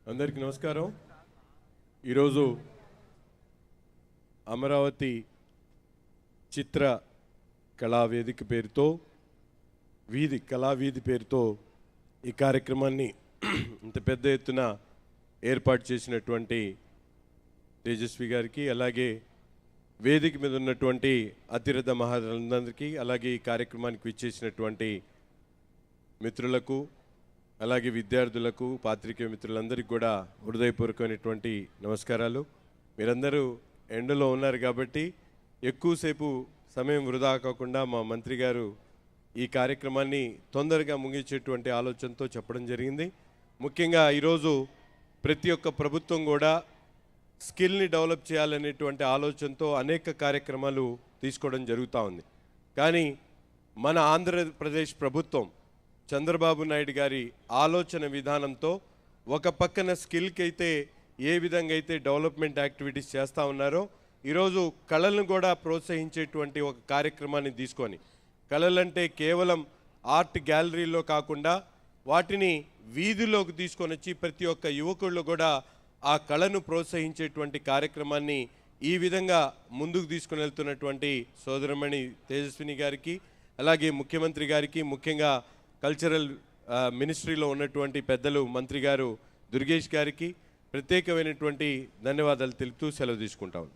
అందరికీ నమస్కారం. ఈరోజు అమరావతి చిత్ర కళావేదిక పేరుతో కళావీధి పేరుతో ఈ కార్యక్రమాన్ని ఇంత పెద్ద ఎత్తున ఏర్పాటు చేసినటువంటి తేజస్వి గారికి, అలాగే వేదిక మీద ఉన్నటువంటి అతిరథ మహారాజులందరికీ, అలాగే ఈ కార్యక్రమానికి విచ్చేసినటువంటి మిత్రులకు, అలాగే విద్యార్థులకు, పాత్రికేయ మిత్రులందరికీ కూడా హృదయపూర్వకమైనటువంటి నమస్కారాలు. మీరందరూ ఎండలో ఉన్నారు కాబట్టి ఎక్కువసేపు సమయం వృధా కాకుండా మా మంత్రి గారు ఈ కార్యక్రమాన్ని తొందరగా ముగించేటువంటి ఆలోచనతో చెప్పడం జరిగింది. ముఖ్యంగా ఈరోజు ప్రతి ఒక్క ప్రభుత్వం కూడా స్కిల్ని డెవలప్ చేయాలనేటువంటి ఆలోచనతో అనేక కార్యక్రమాలు తీసుకోవడం జరుగుతూ ఉంది. కానీ మన ఆంధ్రప్రదేశ్ ప్రభుత్వం చంద్రబాబు నాయుడు గారి ఆలోచన విధానంతో ఒక పక్కన స్కిల్కి అయితే ఏ విధంగా అయితే డెవలప్మెంట్ యాక్టివిటీస్ చేస్తూ ఉన్నారో, ఈరోజు కళలను కూడా ప్రోత్సహించేటువంటి ఒక కార్యక్రమాన్ని తీసుకొని, కళలంటే కేవలం ఆర్ట్ గ్యాలరీలో కాకుండా వాటిని వీధిలోకి తీసుకొని వచ్చి ప్రతి ఒక్క యువకుళ్ళు కూడా ఆ కళను ప్రోత్సహించేటువంటి కార్యక్రమాన్ని ఈ విధంగా ముందుకు తీసుకుని వెళ్తున్నటువంటి సోదరమణి తేజస్విని గారికి, అలాగే ముఖ్యమంత్రి గారికి, ముఖ్యంగా కల్చరల్ మినిస్ట్రీలో ఉన్నటువంటి పెద్దలు మంత్రి గారు దుర్గేష్ గారికి ప్రత్యేకమైనటువంటి ధన్యవాదాలు తెలుపుతూ సెలవు తీసుకుంటాను.